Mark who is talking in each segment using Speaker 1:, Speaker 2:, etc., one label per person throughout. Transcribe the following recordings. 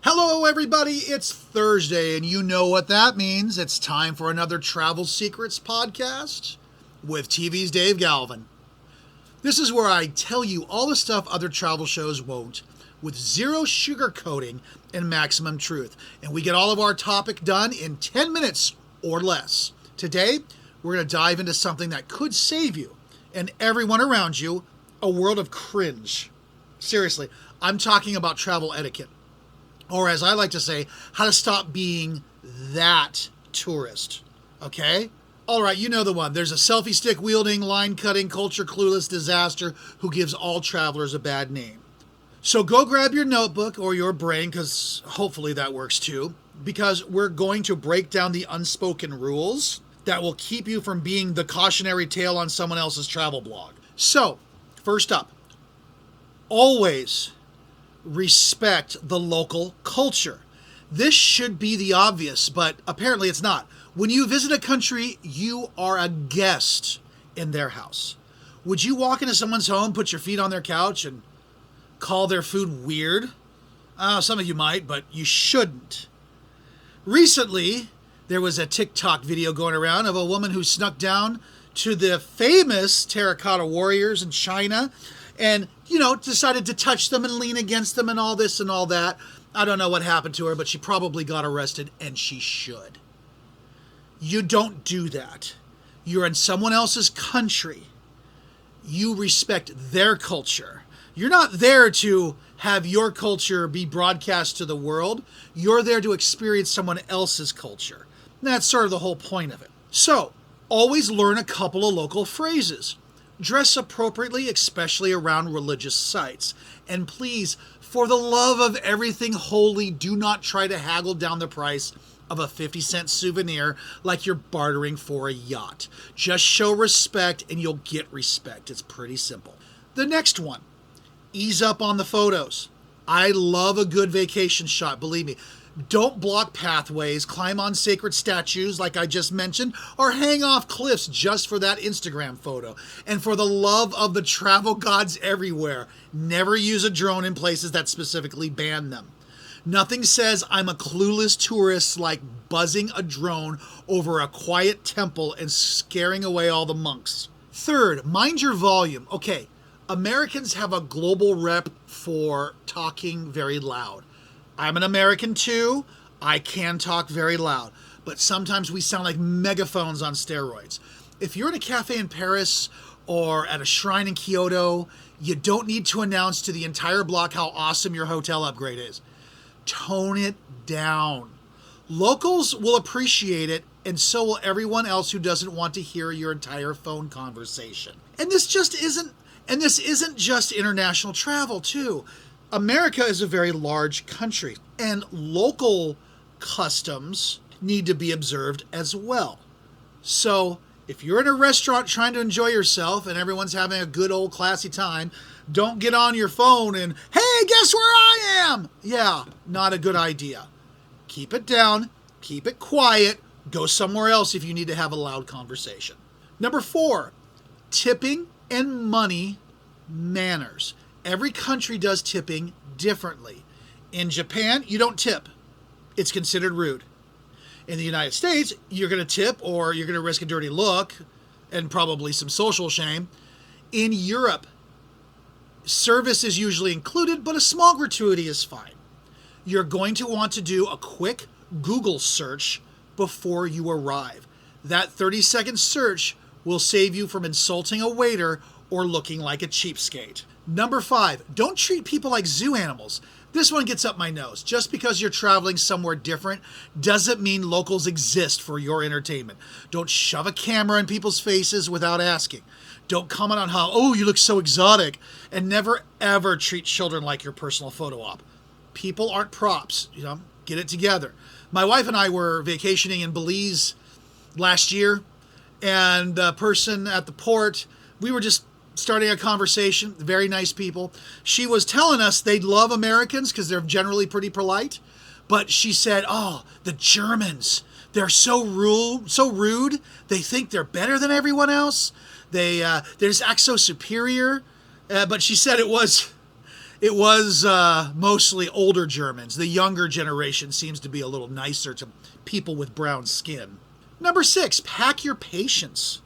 Speaker 1: Hello, everybody. It's Thursday, and you know what that means. It's time for another Travel Secrets podcast with TV's Dave Galvin. This is where I tell you all the stuff other travel shows won't, with zero sugarcoating and maximum truth. And we get all of our topic done in 10 minutes or less. Today, we're going to dive into something that could save you and everyone around you a world of cringe. Seriously, I'm talking about travel etiquette. Or as I like to say, how to stop being that tourist. Okay? All right, you know the one. There's a selfie stick wielding, line cutting, culture clueless disaster who gives all travelers a bad name. So go grab your notebook or your brain, because hopefully that works too, because we're going to break down the unspoken rules that will keep you from being the cautionary tale on someone else's travel blog. So, first up, always respect the local culture. This should be the obvious, but apparently it's not. When you visit a country, you are a guest in their house. Would you walk into someone's home, put your feet on their couch, and call their food weird? Some of you might, but you shouldn't. Recently, there was a TikTok video going around of a woman who snuck down to the famous terracotta warriors in China and, decided to touch them and lean against them and all this and all that. I don't know what happened to her, but she probably got arrested, and she should. You don't do that. You're in someone else's country. You respect their culture. You're not there to have your culture be broadcast to the world. You're there to experience someone else's culture. That's sort of the whole point of it. So, always learn a couple of local phrases. Dress appropriately, especially around religious sites. And please, for the love of everything holy, do not try to haggle down the price of a 50-cent souvenir like you're bartering for a yacht. Just show respect and you'll get respect. It's pretty simple. The next one, ease up on the photos. I love a good vacation shot, believe me. Don't block pathways, climb on sacred statues like I just mentioned, or hang off cliffs just for that Instagram photo. And for the love of the travel gods everywhere, never use a drone in places that specifically ban them. Nothing says I'm a clueless tourist like buzzing a drone over a quiet temple and scaring away all the monks. Third, mind your volume. Okay, Americans have a global rep for talking very loud. I'm an American too. I can talk very loud, but sometimes we sound like megaphones on steroids. If you're in a cafe in Paris or at a shrine in Kyoto, you don't need to announce to the entire block how awesome your hotel upgrade is. Tone it down. Locals will appreciate it, and so will everyone else who doesn't want to hear your entire phone conversation. And this isn't just international travel too. America is a very large country, and local customs need to be observed as well. So if you're in a restaurant trying to enjoy yourself and everyone's having a good old classy time, don't get on your phone and, hey, guess where I am? Yeah, not a good idea. Keep it down, keep it quiet, go somewhere else if you need to have a loud conversation. Number 4, tipping and money manners. Every country does tipping differently. In Japan, you don't tip. It's considered rude. In the United States, you're going to tip or you're going to risk a dirty look and probably some social shame. In Europe, service is usually included, but a small gratuity is fine. You're going to want to do a quick Google search before you arrive. That 30-second search will save you from insulting a waiter or looking like a cheapskate. Number 5, don't treat people like zoo animals. This one gets up my nose. Just because you're traveling somewhere different doesn't mean locals exist for your entertainment. Don't shove a camera in people's faces without asking. Don't comment on how, oh, you look so exotic. And never, ever treat children like your personal photo op. People aren't props. Get it together. My wife and I were vacationing in Belize last year, and the person at the port, we were just starting a conversation, very nice people. She was telling us they love Americans because they're generally pretty polite. But she said, oh, the Germans, they're so rude. They think they're better than everyone else. They just act so superior. But she said it was It was mostly older Germans. The younger generation seems to be a little nicer to people with brown skin. Number 6, pack your patience.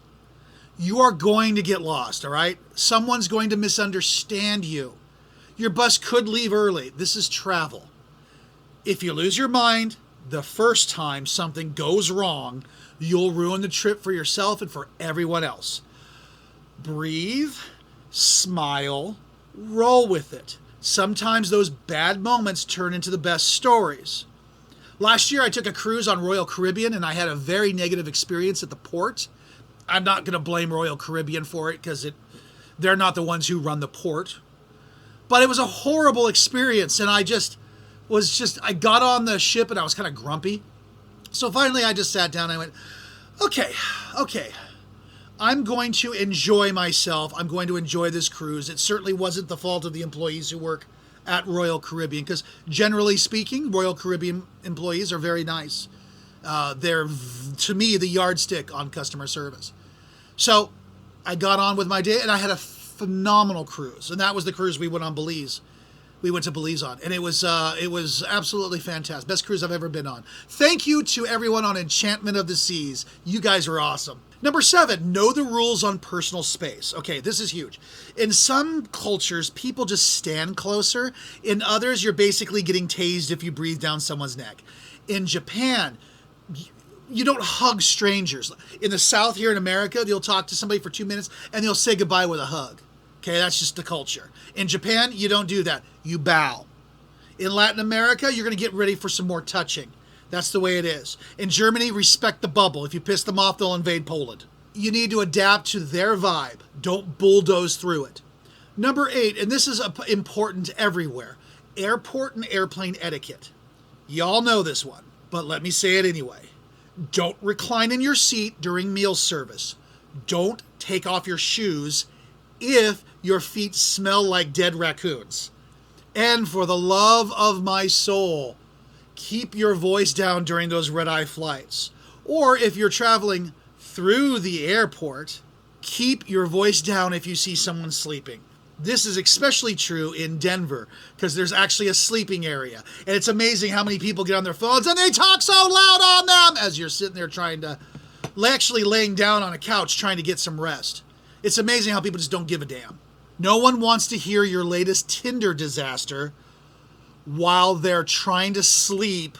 Speaker 1: You are going to get lost, all right? Someone's going to misunderstand you. Your bus could leave early. This is travel. If you lose your mind the first time something goes wrong, you'll ruin the trip for yourself and for everyone else. Breathe, smile, roll with it. Sometimes those bad moments turn into the best stories. Last year, I took a cruise on Royal Caribbean, and I had a very negative experience at the port. I'm not going to blame Royal Caribbean for it because they're not the ones who run the port. But it was a horrible experience, and I got on the ship and I was kind of grumpy. So finally, I just sat down and I went, okay. I'm going to enjoy myself. I'm going to enjoy this cruise. It certainly wasn't the fault of the employees who work at Royal Caribbean, because generally speaking, Royal Caribbean employees are very nice. They're, to me, the yardstick on customer service. So I got on with my day, and I had a phenomenal cruise. And that was the cruise we went on Belize. We went to Belize on, and it was absolutely fantastic. Best cruise I've ever been on. Thank you to everyone on Enchantment of the Seas. You guys are awesome. Number 7, know the rules on personal space. Okay, this is huge. In some cultures, people just stand closer. In others, you're basically getting tased if you breathe down someone's neck. In Japan, you don't hug strangers. In the South here in America, you'll talk to somebody for 2 minutes and they'll say goodbye with a hug. Okay, that's just the culture. In Japan, you don't do that. You bow. In Latin America, you're going to get ready for some more touching. That's the way it is. In Germany, respect the bubble. If you piss them off, they'll invade Poland. You need to adapt to their vibe. Don't bulldoze through it. Number 8, and this is important everywhere, airport and airplane etiquette. Y'all know this one, but let me say it anyway. Don't recline in your seat during meal service. Don't take off your shoes if your feet smell like dead raccoons. And for the love of my soul, keep your voice down during those red-eye flights. Or if you're traveling through the airport, keep your voice down if you see someone sleeping. This is especially true in Denver because there's actually a sleeping area. And it's amazing how many people get on their phones and they talk so loud on them as you're sitting there actually laying down on a couch trying to get some rest. It's amazing how people just don't give a damn. No one wants to hear your latest Tinder disaster while they're trying to sleep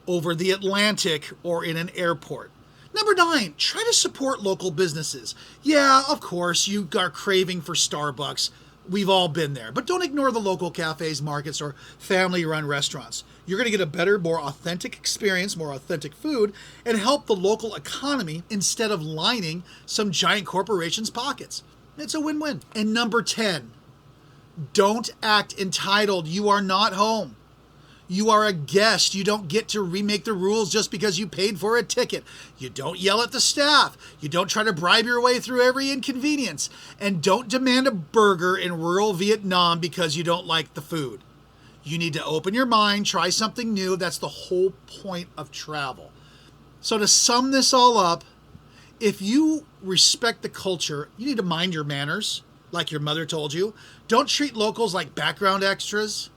Speaker 1: over the Atlantic or in an airport. Number 9, try to support local businesses. Yeah, of course, you are craving for Starbucks. We've all been there. But don't ignore the local cafes, markets, or family-run restaurants. You're going to get a better, more authentic experience, more authentic food, and help the local economy instead of lining some giant corporation's pockets. It's a win-win. And number 10, don't act entitled. You are not home. You are a guest. You don't get to remake the rules just because you paid for a ticket. You don't yell at the staff. You don't try to bribe your way through every inconvenience. And don't demand a burger in rural Vietnam because you don't like the food. You need to open your mind, try something new. That's the whole point of travel. So to sum this all up, if you respect the culture, you need to mind your manners, like your mother told you. Don't treat locals like background extras.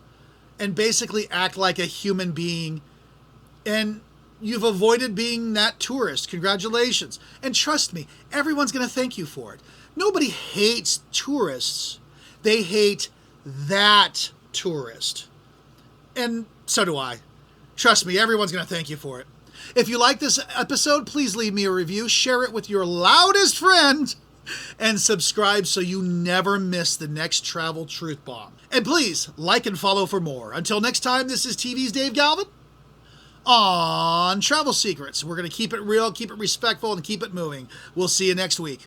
Speaker 1: And basically act like a human being, and you've avoided being that tourist. Congratulations. And trust me, everyone's going to thank you for it. Nobody hates tourists. They hate that tourist. And so do I. Trust me, everyone's going to thank you for it. If you like this episode, please leave me a review, share it with your loudest friend, and subscribe so you never miss the next travel truth bomb. And please, like and follow for more. Until next time, this is TV's Dave Galvin on Travel Secrets. We're going to keep it real, keep it respectful, and keep it moving. We'll see you next week.